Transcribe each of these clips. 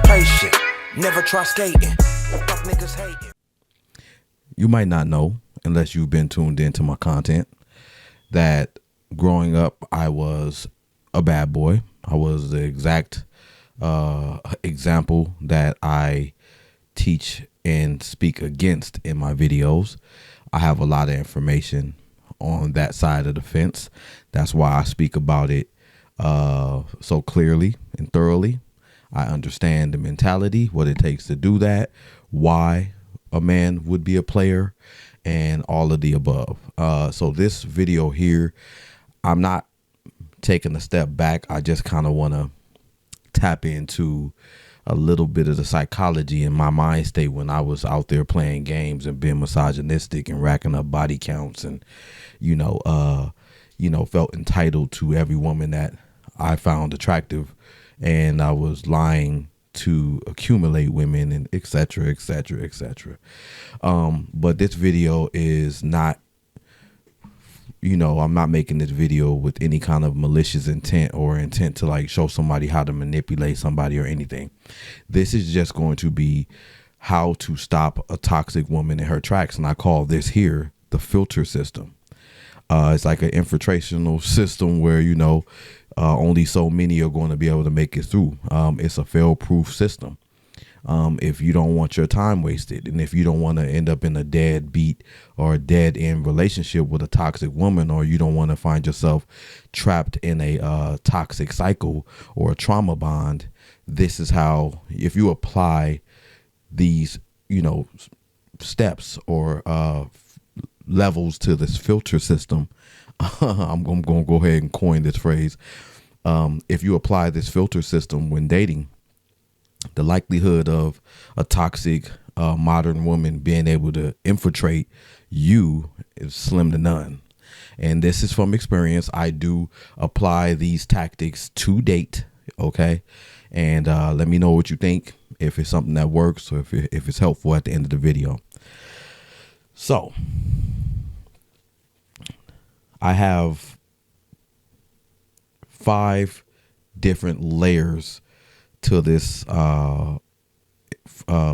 Patient, never try skating. Fuck niggas hating. You might not know, unless you've been tuned into my content, that growing up I was a bad boy. I was the exact example that I teach and speak against in my videos. I have a lot of information on that side of the fence. That's why I speak about it so clearly and thoroughly. I understand the mentality, what it takes to do that, why a man would be a player, and all of the above. So this video here, I'm not taking a step back. I just kind of want to tap into a little bit of the psychology in my mind state when I was out there playing games and being misogynistic and racking up body counts and, felt entitled to every woman that I found attractive. And I was lying to accumulate women and et cetera, et cetera, et cetera. But this video is not, I'm not making this video with any kind of malicious intent or intent to like show somebody how to manipulate somebody or anything. This is just going to be how to stop a toxic woman in her tracks. And I call this here the filter system. It's like an infiltrational system where, only so many are going to be able to make it through. It's a fail-proof system. If you don't want your time wasted, and if you don't want to end up in a deadbeat or a dead-end relationship with a toxic woman, or you don't want to find yourself trapped in a toxic cycle or a trauma bond, this is how, if you apply these, steps or levels to this filter system, I'm going to go ahead and coin this phrase. If you apply this filter system when dating, the likelihood of a toxic modern woman being able to infiltrate you is slim to none. And this is from experience. I do apply these tactics to date. Okay. And let me know what you think, if it's something that works or if it's helpful at the end of the video. So I have 5 different layers to this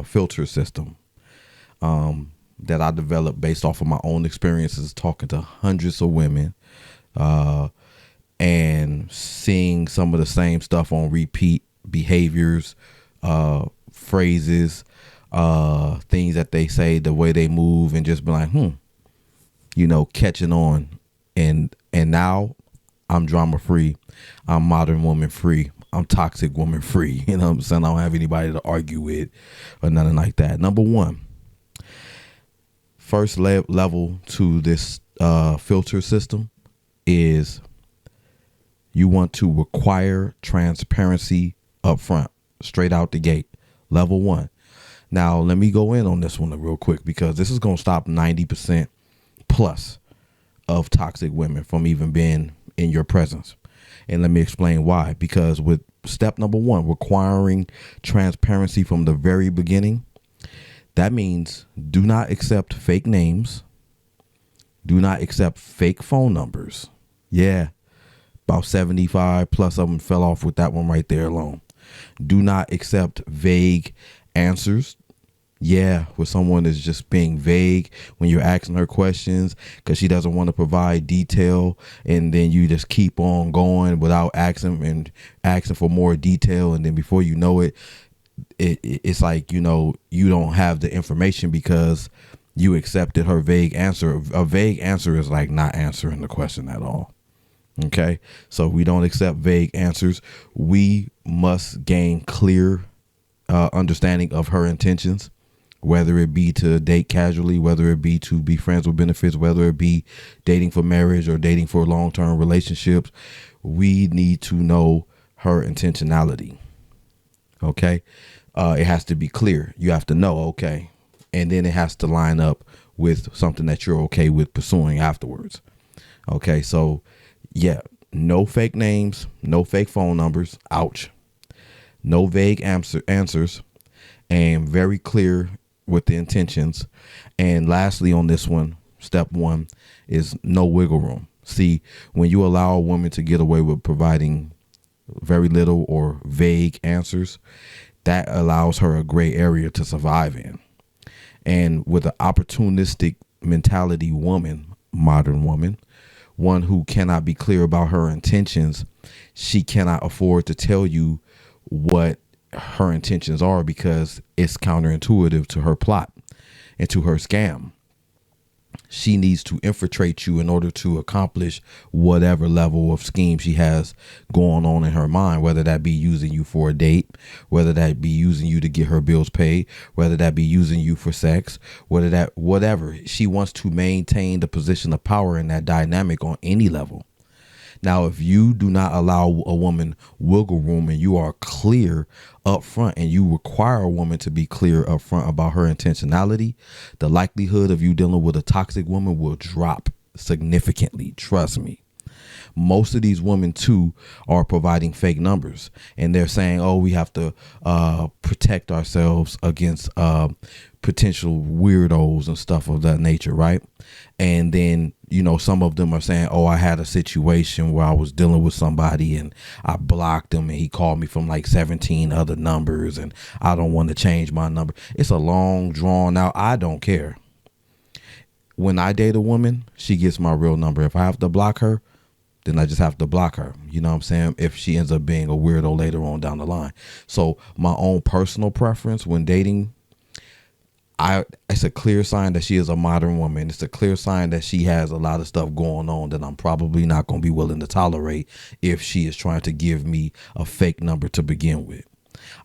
filter system that I developed based off of my own experiences talking to hundreds of women and seeing some of the same stuff on repeat, behaviors, phrases, things that they say, the way they move, and just be like, catching on. And now I'm drama free. I'm modern woman free. I'm toxic woman free. You know what I'm saying? I don't have anybody to argue with or nothing like that. Number one, first level to this filter system is you want to require transparency up front, straight out the gate. Level 1. Now, let me go in on this one real quick, because this is going to stop 90% plus of toxic women from even being in your presence. And let me explain why. Because with step number 1, requiring transparency from the very beginning, that means do not accept fake names. Do not accept fake phone numbers. Yeah, about 75 plus of them fell off with that one right there alone. Do not accept vague answers. Yeah, where someone is just being vague when you're asking her questions because she doesn't want to provide detail, and then you just keep on going without asking for more detail, and then before you know it, it's like, you don't have the information because you accepted her vague answer. A vague answer is like not answering the question at all. Okay, so we don't accept vague answers. We must gain clear understanding of her intentions, whether it be to date casually, whether it be to be friends with benefits, whether it be dating for marriage or dating for long-term relationships. We need to know her intentionality. Okay, it has to be clear. You have to know, okay, and then it has to line up with something that you're okay with pursuing afterwards. Okay, so yeah, no fake names, no fake phone numbers. Ouch. No vague answers, and very clear with the intentions. And lastly, on this one, step one is no wiggle room. See, when you allow a woman to get away with providing very little or vague answers, that allows her a gray area to survive in. And with an opportunistic mentality woman, modern woman, one who cannot be clear about her intentions, she cannot afford to tell you what her intentions are because it's counterintuitive to her plot and to her scam. She needs to infiltrate you in order to accomplish whatever level of scheme she has going on in her mind, whether that be using you for a date, whether that be using you to get her bills paid, whether that be using you for sex, whatever. She wants to maintain the position of power in that dynamic on any level. Now, if you do not allow a woman wiggle room and you are clear up front and you require a woman to be clear up front about her intentionality, the likelihood of you dealing with a toxic woman will drop significantly. Trust me. Most of these women too are providing fake numbers, and they're saying, oh, we have to protect ourselves against potential weirdos and stuff of that nature, right? And then, you know, some of them are saying, oh, I had a situation where I was dealing with somebody and I blocked him and he called me from like 17 other numbers and I don't want to change my number. It's a long drawn out. I don't care. When I date a woman, she gets my real number. If I have to block her, then I just have to block her. You know what I'm saying? If she ends up being a weirdo later on down the line. So my own personal preference when dating, it's a clear sign that she is a modern woman. It's a clear sign that she has a lot of stuff going on that I'm probably not going to be willing to tolerate if she is trying to give me a fake number to begin with.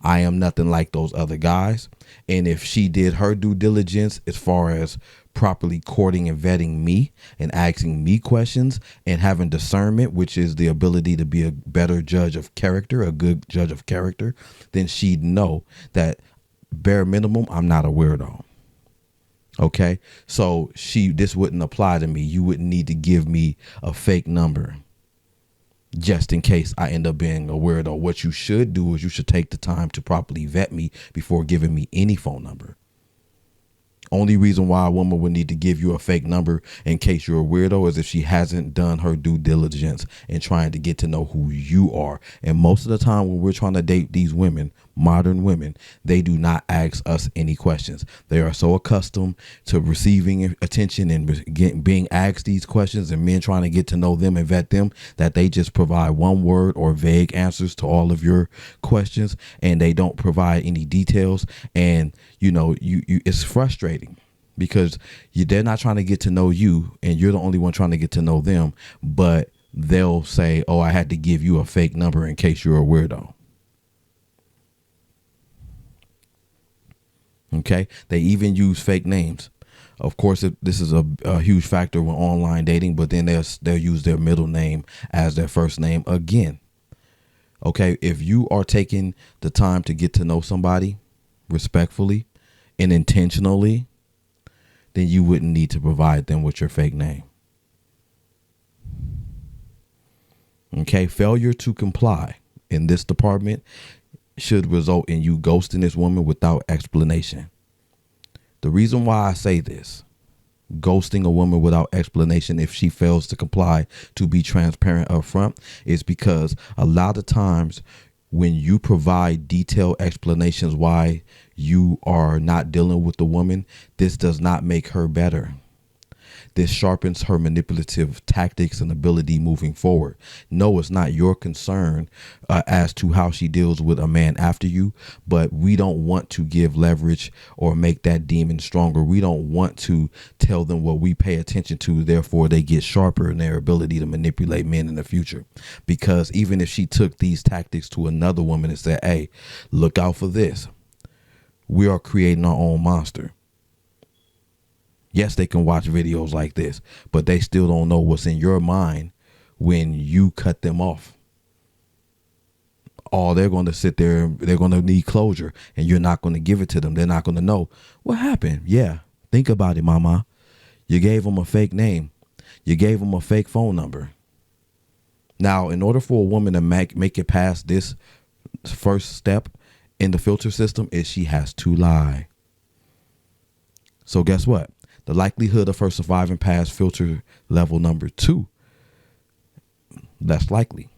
I am nothing like those other guys. And if she did her due diligence as far as properly courting and vetting me and asking me questions and having discernment, which is the ability to be a better judge of character, a good judge of character, then she'd know that bare minimum, I'm not a weirdo. Okay, so this wouldn't apply to me. You wouldn't need to give me a fake number just in case I end up being a weirdo. What you should do is you should take the time to properly vet me before giving me any phone number. Only reason why a woman would need to give you a fake number in case you're a weirdo is if she hasn't done her due diligence in trying to get to know who you are. And most of the time when we're trying to date these women, modern women, they do not ask us any questions. They are so accustomed to receiving attention and being asked these questions and men trying to get to know them and vet them that they just provide one word or vague answers to all of your questions, and they don't provide any details. And you know, it's frustrating because they're not trying to get to know you and you're the only one trying to get to know them, but they'll say, oh, I had to give you a fake number in case you're a weirdo. Okay. They even use fake names. Of course, this is a huge factor when online dating, but then they'll use their middle name as their first name again. Okay. If you are taking the time to get to know somebody respectfully and intentionally, then you wouldn't need to provide them with your fake name. Okay. Failure to comply in this department should result in you ghosting this woman without explanation. The reason why I say this, ghosting a woman without explanation if she fails to comply to be transparent up front, is because a lot of times when you provide detailed explanations why you are not dealing with the woman, this does not make her better. This sharpens her manipulative tactics and ability moving forward. No, it's not your concern as to how she deals with a man after you, but we don't want to give leverage or make that demon stronger. We don't want to tell them what we pay attention to. Therefore, they get sharper in their ability to manipulate men in the future. Because even if she took these tactics to another woman and said, hey, look out for this, we are creating our own monster. Yes, they can watch videos like this, but they still don't know what's in your mind when you cut them off. Oh, they're going to sit there, they're going to need closure, and you're not going to give it to them. They're not going to know what happened. Yeah, think about it, mama. You gave them a fake name. You gave them a fake phone number. Now, in order for a woman to make it past this first step in the filter system is she has to lie. So guess what? The likelihood of her surviving past filter level number 2, less likely.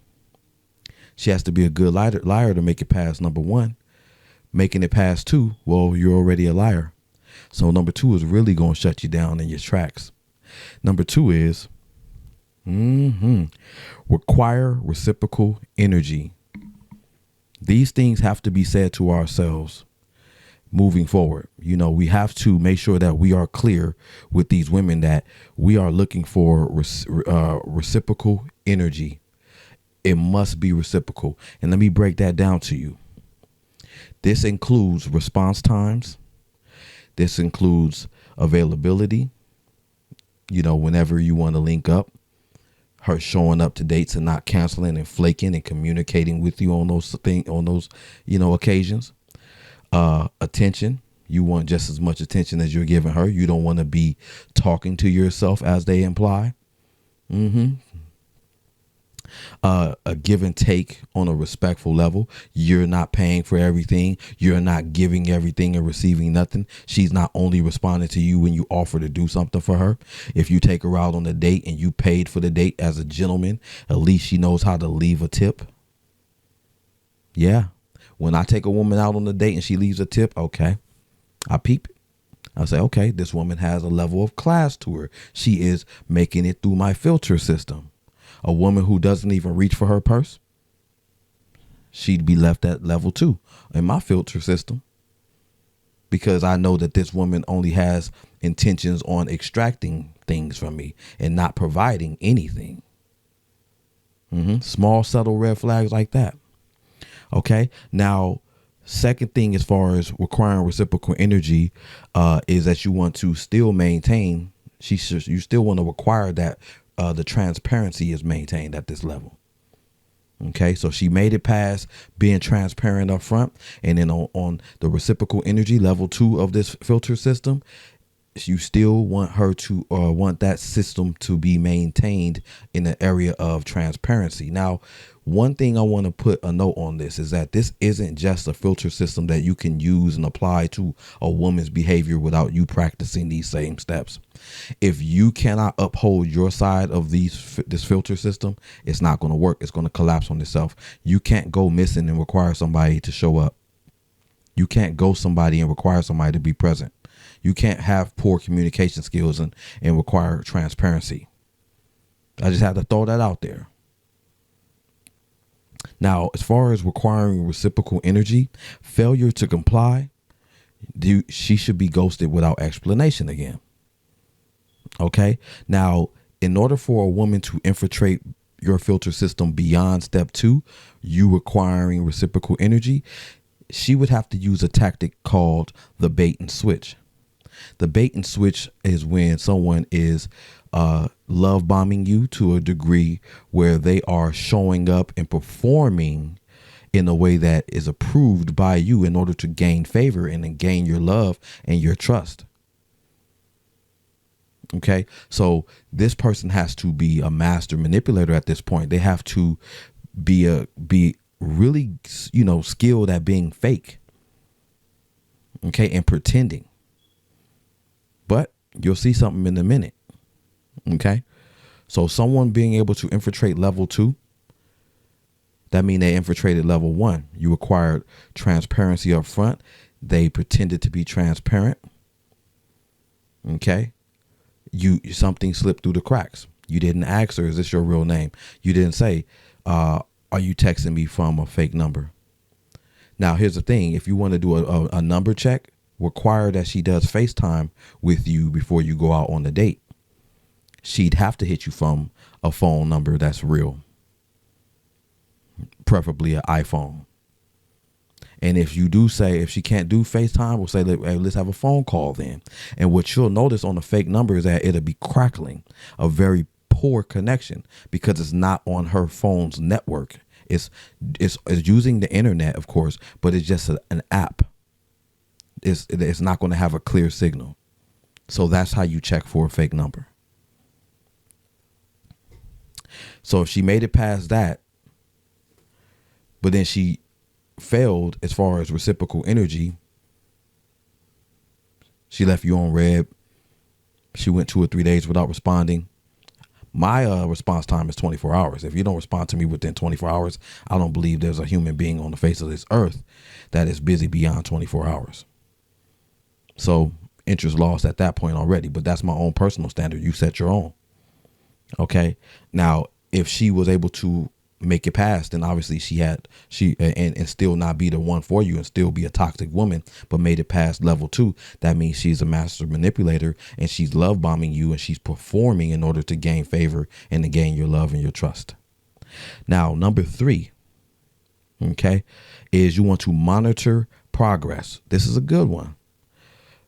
She has to be a good liar to make it past number 1. Making it past 2, well, you're already a liar. So number 2 is really going to shut you down in your tracks. Number 2 is require reciprocal energy. These things have to be said to ourselves moving forward. You know, we have to make sure that we are clear with these women that we are looking for reciprocal energy. It must be reciprocal. And let me break that down to you. This includes response times. This includes availability. You know, whenever you want to link up, her showing up to dates and not canceling and flaking and communicating with you on those occasions. Attention. You want just as much attention as you're giving her. You don't want to be talking to yourself, as they imply. A give and take on a respectful level. You're not paying for everything. You're not giving everything and receiving nothing. She's not only responding to you when you offer to do something for her. If you take her out on a date and you paid for the date as a gentleman, at least she knows how to leave a tip. Yeah. When I take a woman out on a date and she leaves a tip, okay, I peep it. I say, okay, this woman has a level of class to her. She is making it through my filter system. A woman who doesn't even reach for her purse, she'd be left at level 2 in my filter system, because I know that this woman only has intentions on extracting things from me and not providing anything. Small, subtle red flags like that. Okay. Now, second thing, as far as requiring reciprocal energy, is that you want to still maintain. You still want to require that the transparency is maintained at this level. Okay, so she made it past being transparent up front, and then on the reciprocal energy level 2 of this filter system, you still want her to want that system to be maintained in the area of transparency. Now, one thing I want to put a note on this is that this isn't just a filter system that you can use and apply to a woman's behavior without you practicing these same steps. If you cannot uphold your side of this filter system, it's not going to work. It's going to collapse on itself. You can't go missing and require somebody to show up. You can't go somebody and require somebody to be present. You can't have poor communication skills and require transparency. I just had to throw that out there. Now, as far as requiring reciprocal energy, failure to comply, she should be ghosted without explanation again. Okay. Now, in order for a woman to infiltrate your filter system beyond step 2, you requiring reciprocal energy, she would have to use a tactic called the bait and switch. The bait and switch is when someone is love bombing you to a degree where they are showing up and performing in a way that is approved by you in order to gain favor and then gain your love and your trust. Okay, so this person has to be a master manipulator at this point. They have to be really, skilled at being fake. Okay, and pretending. But you'll see something in a minute. Okay, so someone being able to infiltrate level 2, that means they infiltrated level 1. You acquired transparency up front. They pretended to be transparent. Okay. Something slipped through the cracks. You didn't ask her, is this your real name? You didn't say, are you texting me from a fake number? Now, here's the thing. If you want to do a number check, require that she does FaceTime with you before you go out on the date. She'd have to hit you from a phone number that's real, preferably an iPhone. And if she can't do FaceTime, we'll say, hey, let's have a phone call then. And what you'll notice on the fake number is that it'll be crackling, a very poor connection, because it's not on her phone's network. It's using the internet, of course, but it's just an app. It's not going to have a clear signal. So that's how you check for a fake number. So if she made it past that, but then she failed as far as reciprocal energy. She left you on red. She went 2 or 3 days without responding. My response time is 24 hours. If you don't respond to me within 24 hours, I don't believe there's a human being on the face of this earth that is busy beyond 24 hours. So interest lost at that point already, but that's my own personal standard. You set your own. Okay. Now, if she was able to make it past, then obviously and still not be the one for you and still be a toxic woman, but made it past level 2. That means she's a master manipulator and she's love bombing you and she's performing in order to gain favor and to gain your love and your trust. Now, number 3, okay, is you want to monitor progress. This is a good one.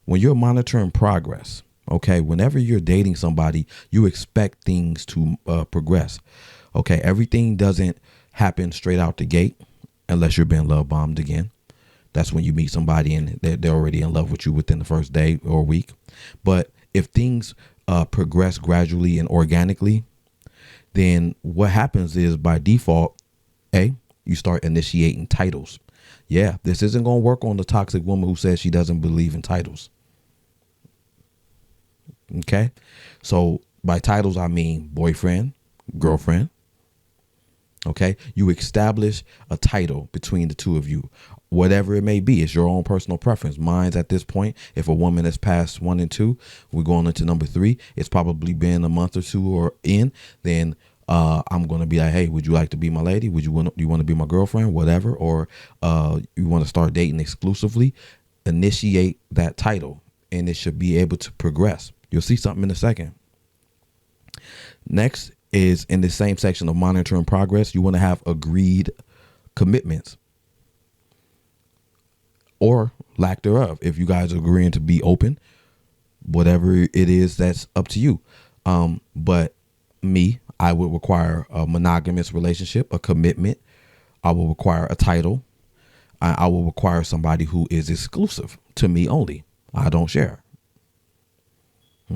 When you're monitoring progress, okay, whenever you're dating somebody, you expect things to progress. Okay, everything doesn't happen straight out the gate unless you're being love bombed again. That's when you meet somebody and they're already in love with you within the first day or week. But if things progress gradually and organically, then what happens is by default, you start initiating titles. Yeah, this isn't going to work on the toxic woman who says she doesn't believe in titles. Okay, so by titles, I mean boyfriend, girlfriend. Okay, you establish a title between the two of you, whatever it may be. It's your own personal preference. Mine's at this point, if a woman has passed 1 and 2, we're going into number 3. It's probably been a month or 2 or in. Then I'm going to be like, hey, would you like to be my lady? You want to be my girlfriend? Whatever. Or you want to start dating exclusively? Initiate that title, and it should be able to progress. You'll see something in a second. Next is in the same section of monitoring progress. You want to have agreed commitments or lack thereof. If you guys are agreeing to be open, whatever it is, that's up to you. But I would require a monogamous relationship, a commitment. I will require a title. I will require somebody who is exclusive to me only. I don't share.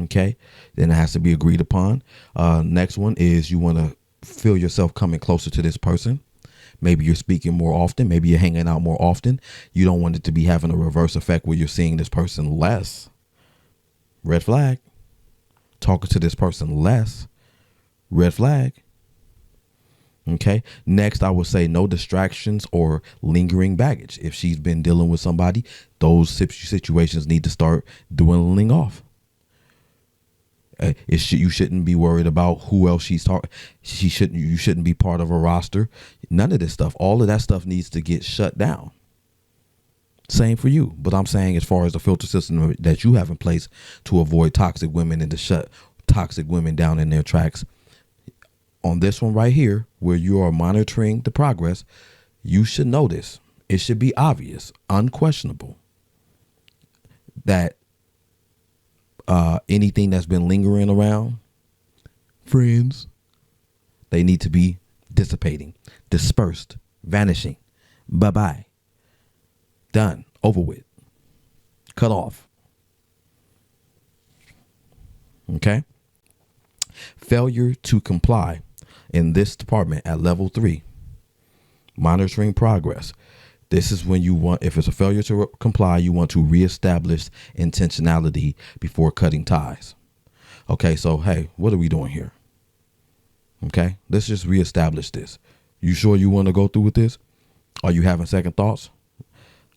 Okay, then it has to be agreed upon. Next one is you want to feel yourself coming closer to this person. Maybe you're speaking more often. Maybe you're hanging out more often. You don't want it to be having a reverse effect where you're seeing this person less. Red flag. Talking to this person less. Red flag. Okay. Next, I would say no distractions or lingering baggage. If she's been dealing with somebody, those situations need to start dwindling off. You shouldn't be worried about who else she's talking. You shouldn't be part of a roster. None of this stuff. All of that stuff needs to get shut down. Same for you. But I'm saying as far as the filter system that you have in place to avoid toxic women and to shut toxic women down in their tracks. On this one right here, where you are monitoring the progress, you should notice. It should be obvious, unquestionable, that anything that's been lingering around, friends, they need to be dissipating, dispersed, vanishing. Bye-bye. Done. Over with. Cut off. Okay. Failure to comply in this department at level 3. Monitoring progress. This is when you want, if it's a failure to comply, you want to reestablish intentionality before cutting ties. Okay, so, hey, what are we doing here? Okay, let's just reestablish this. You sure you want to go through with this? Are you having second thoughts?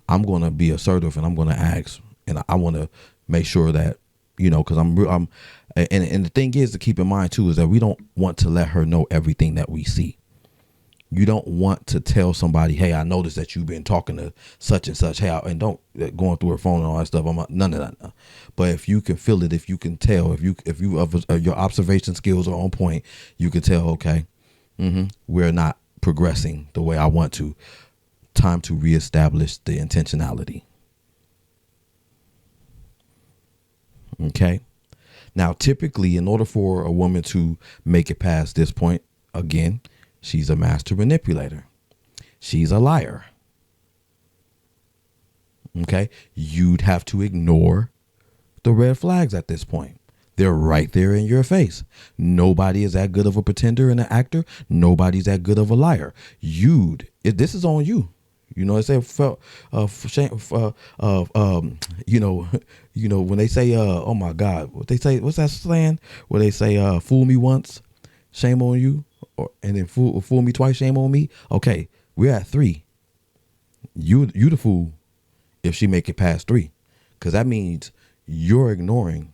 I'm going to be assertive and I'm going to ask, and I want to make sure that, because and the thing is to keep in mind too, is that we don't want to let her know everything that we see. You don't want to tell somebody, hey, I noticed that you've been talking to such and such. Hey, and don't going through her phone and all that stuff. None of that. No. But if you can feel it, if you can tell, if your observation skills are on point, you can tell, okay, we're not progressing the way I want to. Time to reestablish the intentionality. Okay. Now, typically, in order for a woman to make it past this point, again, she's a master manipulator. She's a liar. Okay. You'd have to ignore the red flags at this point. They're right there in your face. Nobody is that good of a pretender and an actor. Nobody's that good of a liar. This is on you. They say felt shame. You know, when they say, oh my God, what they say? What's that saying? Where they say, "Fool me once, shame on you," and then fool me twice, shame on me. Okay, we're at 3. You the fool if she make it past 3, because that means you're ignoring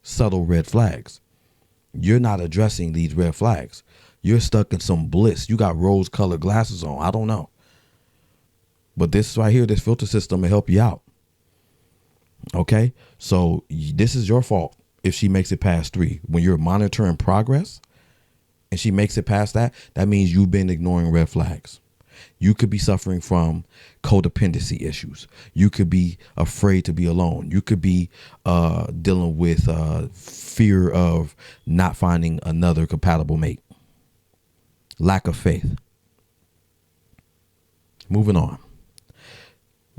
subtle red flags. You're not addressing these red flags. You're stuck in some bliss. You got rose-colored glasses on. I don't know. But this right here, this filter system will help you out. Okay? So this is your fault if she makes it past 3. When you're monitoring progress and she makes it past that, that means you've been ignoring red flags. You could be suffering from codependency issues. You could be afraid to be alone. You could be dealing with fear of not finding another compatible mate. Lack of faith. Moving on.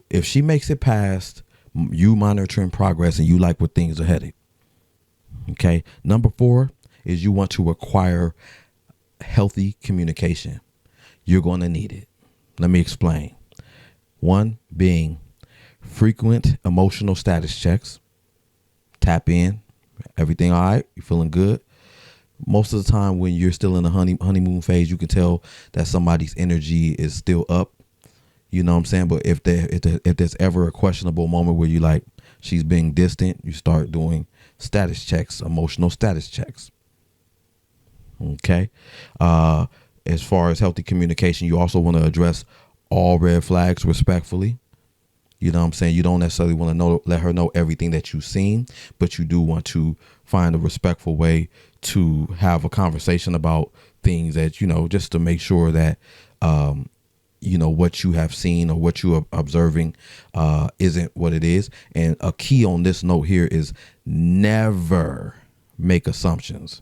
If she makes it past you monitoring progress and you like where things are headed. Okay. Number 4 is you want to acquire healthy communication. You're going to need it. Let me explain. 1 being frequent emotional status checks. Tap in. Everything all right? You feeling good? Most of the time when you're still in the honeymoon phase, you can tell that somebody's energy is still up. You know what I'm saying? But if there's ever a questionable moment where you like she's being distant, you start doing status checks, emotional status checks. Okay. As far as healthy communication, you also want to address all red flags respectfully. You know what I'm saying? You don't necessarily want to let her know everything that you've seen, but you do want to find a respectful way to have a conversation about things that, just to make sure that, what you have seen or what you are observing isn't what it is. And a key on this note here is never make assumptions.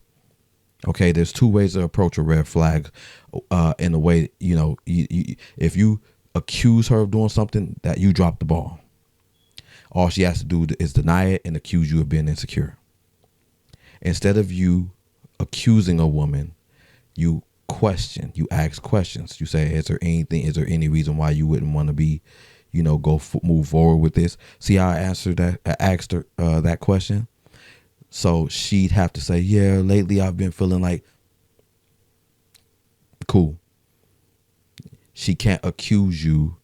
Okay, there's 2 ways to approach a red flag in a way, if you accuse her of doing something, that you drop the ball. All she has to do is deny it and accuse you of being insecure. Instead of you accusing a woman, you question, you ask questions. You say, is there any reason why you wouldn't want to be, move forward with this? See how I asked her that question? So she'd have to say, yeah, lately I've been feeling like, cool. She can't accuse you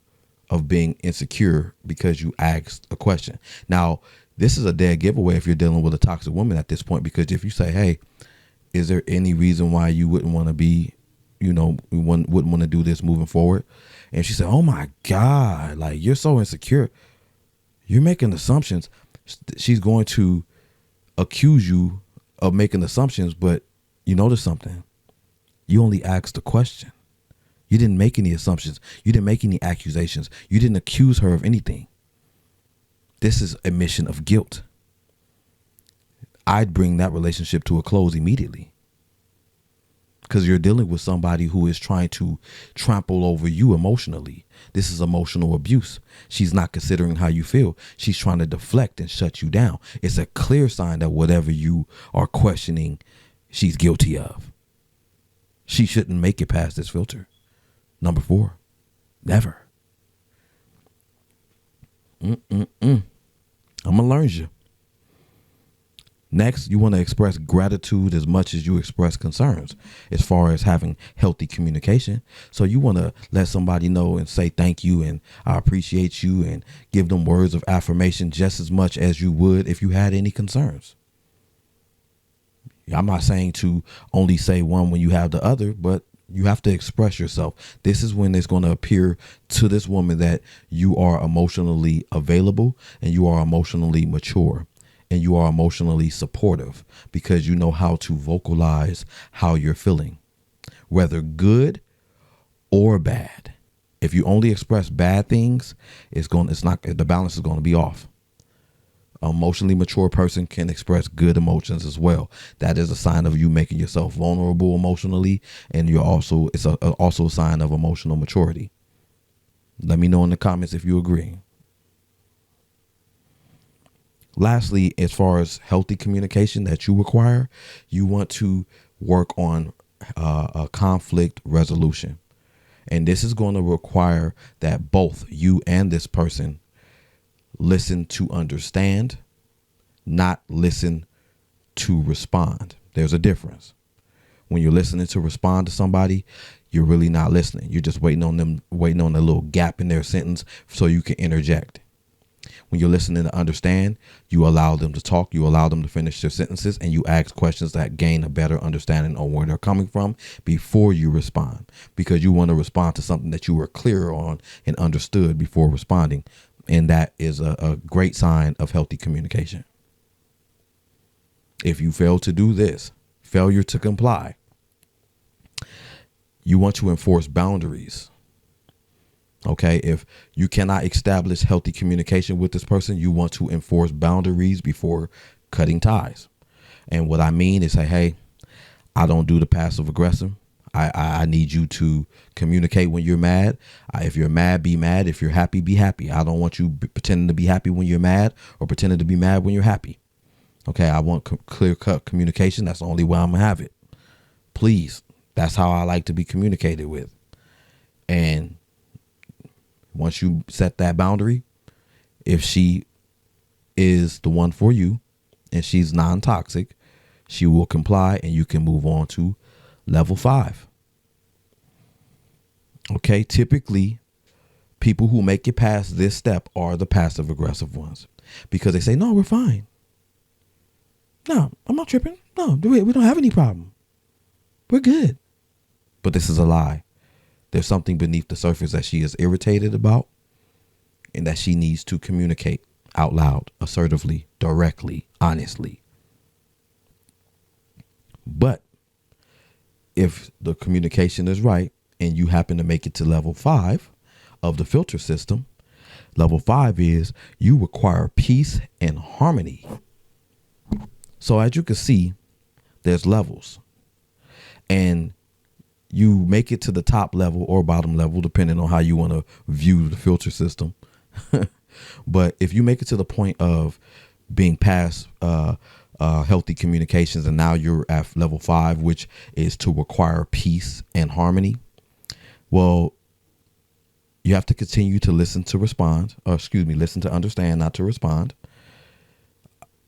of being insecure because you asked a question. Now, this is a dead giveaway if you're dealing with a toxic woman at this point, because if you say, hey, is there any reason why you wouldn't want to be, wouldn't want to do this moving forward? And she said, oh my God, like you're so insecure. You're making assumptions. She's going to accuse you of making assumptions, but you notice something. You only asked a question. You didn't make any assumptions. You didn't make any accusations. You didn't accuse her of anything. This is admission of guilt. I'd bring that relationship to a close immediately, because you're dealing with somebody who is trying to trample over you emotionally. This is emotional abuse. She's not considering how you feel. She's trying to deflect and shut you down. It's a clear sign that whatever you are questioning, she's guilty of. She shouldn't make it past this filter. Number 4, never. I'm going to learn you. Next, you want to express gratitude as much as you express concerns as far as having healthy communication. So you want to let somebody know and say thank you and I appreciate you and give them words of affirmation just as much as you would if you had any concerns. I'm not saying to only say one when you have the other, but you have to express yourself. This is when it's going to appear to this woman that you are emotionally available and you are emotionally mature and you are emotionally supportive, because you know how to vocalize how you're feeling, whether good or bad. If you only express bad things, the balance is going to be off. An emotionally mature person can express good emotions as well. That is a sign of you making yourself vulnerable emotionally, and it's also a sign of emotional maturity. Let me know in the comments if you agree. Lastly, as far as healthy communication that you require, you want to work on a conflict resolution. And this is going to require that both you and this person listen to understand, not listen to respond. There's a difference. When you're listening to respond to somebody, you're really not listening. You're just waiting on a little gap in their sentence so you can interject. When you're listening to understand, you allow them to talk, you allow them to finish their sentences, and you ask questions that gain a better understanding of where they're coming from before you respond, because you want to respond to something that you were clear on and understood before responding. And that is a great sign of healthy communication. If you fail to do this, failure to comply, you want to enforce boundaries. Okay, if you cannot establish healthy communication with this person, you want to enforce boundaries before cutting ties. And what I mean is say, hey, I don't do the passive aggressive. I need you to communicate when you're mad. If you're mad, be mad. If you're happy, be happy. I don't want you pretending to be happy when you're mad or pretending to be mad when you're happy. Okay, I want clear-cut communication. That's the only way I'm going to have it. Please, that's how I like to be communicated with. And once you set that boundary, if she is the one for you and she's non-toxic, she will comply and you can move on to level 5. Okay, typically people who make it past this step are the passive aggressive ones, because they say, no, we're fine. No, I'm not tripping. No, we don't have any problem. We're good. But this is a lie. There's something beneath the surface that she is irritated about and that she needs to communicate out loud, assertively, directly, honestly. But if the communication is right and you happen to make it to level 5 of the filter system, level 5 is you require peace and harmony. So as you can see, there's levels, and you make it to the top level or bottom level, depending on how you want to view the filter system. But if you make it to the point of being past healthy communications, and now you're at level 5, which is to require peace and harmony, well, you have to continue to listen to respond, listen to understand, not to respond.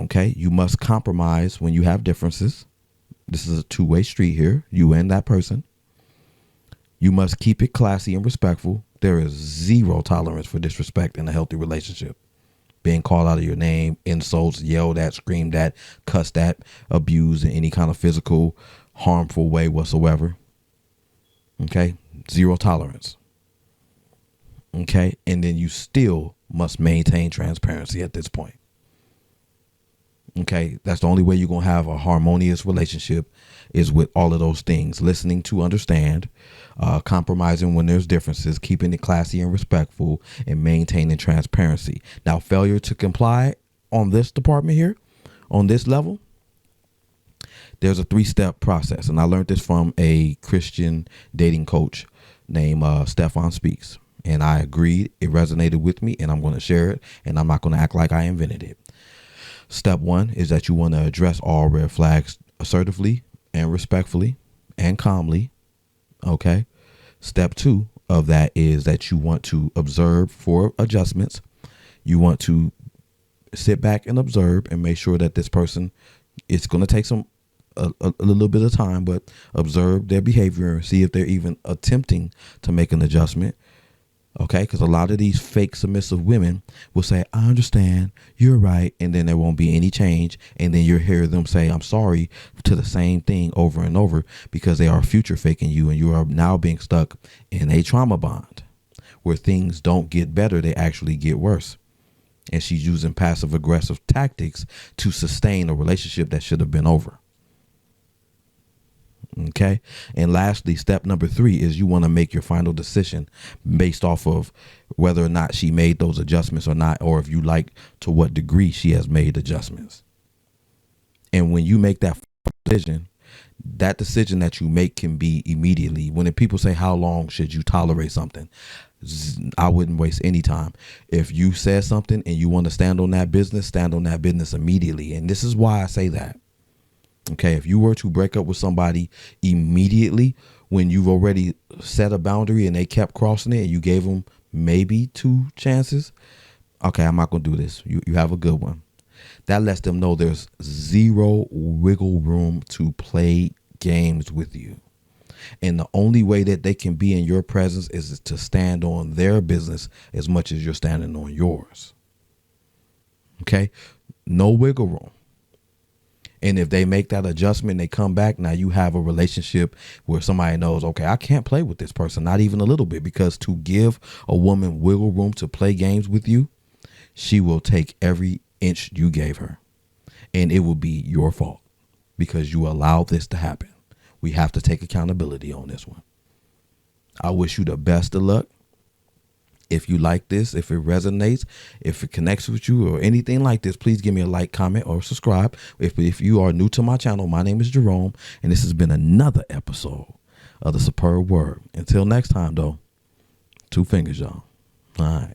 Okay, you must compromise when you have differences. This is a two-way street here, you and that person. You must keep it classy and respectful. There is zero tolerance for disrespect in a healthy relationship. Being called out of your name, insults, yelled at, screamed at, cussed at, abused in any kind of physical, harmful way whatsoever. Okay, zero tolerance. Okay, and then you still must maintain transparency at this point. Okay, that's the only way you're going to have a harmonious relationship, is with all of those things. Listening to understand, compromising when there's differences, keeping it classy and respectful, and maintaining transparency. Now, failure to comply on this department here, on this level, there's a 3-step process. And I learned this from a Christian dating coach named Stefan Speaks. And I agreed. It resonated with me, and I'm going to share it. And I'm not going to act like I invented it. Step 1 is that you want to address all red flags assertively and respectfully and calmly. Okay. Step 2 of that is that you want to observe for adjustments. You want to sit back and observe and make sure that this person, it's going to take a little bit of time, but observe their behavior and see if they're even attempting to make an adjustment. Okay, because a lot of these fake submissive women will say, I understand, you're right, and then there won't be any change. And then you'll hear them say, I'm sorry, to the same thing over and over, because they are future faking you, and you are now being stuck in a trauma bond where things don't get better, they actually get worse. And she's using passive aggressive tactics to sustain a relationship that should have been over. Okay. And lastly, step number 3 is you want to make your final decision based off of whether or not she made those adjustments or not, or if you like, to what degree she has made adjustments. And when you make that decision, that decision that you make can be immediately. When people say, how long should you tolerate something? I wouldn't waste any time. If you said something and you want to stand on that business, stand on that business immediately. And this is why I say that. Okay, if you were to break up with somebody immediately when you've already set a boundary and they kept crossing it and you gave them maybe 2 chances, okay, I'm not going to do this. You have a good one. That lets them know there's zero wiggle room to play games with you. And the only way that they can be in your presence is to stand on their business as much as you're standing on yours. Okay? No wiggle room. And if they make that adjustment, they come back, now you have a relationship where somebody knows, okay, I can't play with this person, not even a little bit, because to give a woman wiggle room to play games with you, she will take every inch you gave her. And it will be your fault because you allowed this to happen. We have to take accountability on this one. I wish you the best of luck. If you like this, if it resonates, if it connects with you or anything like this, please give me a like, comment, or subscribe. If you are new to my channel, my name is Jerome, and this has been another episode of The Superb Word. Until next time, though, 2 fingers, y'all. All right.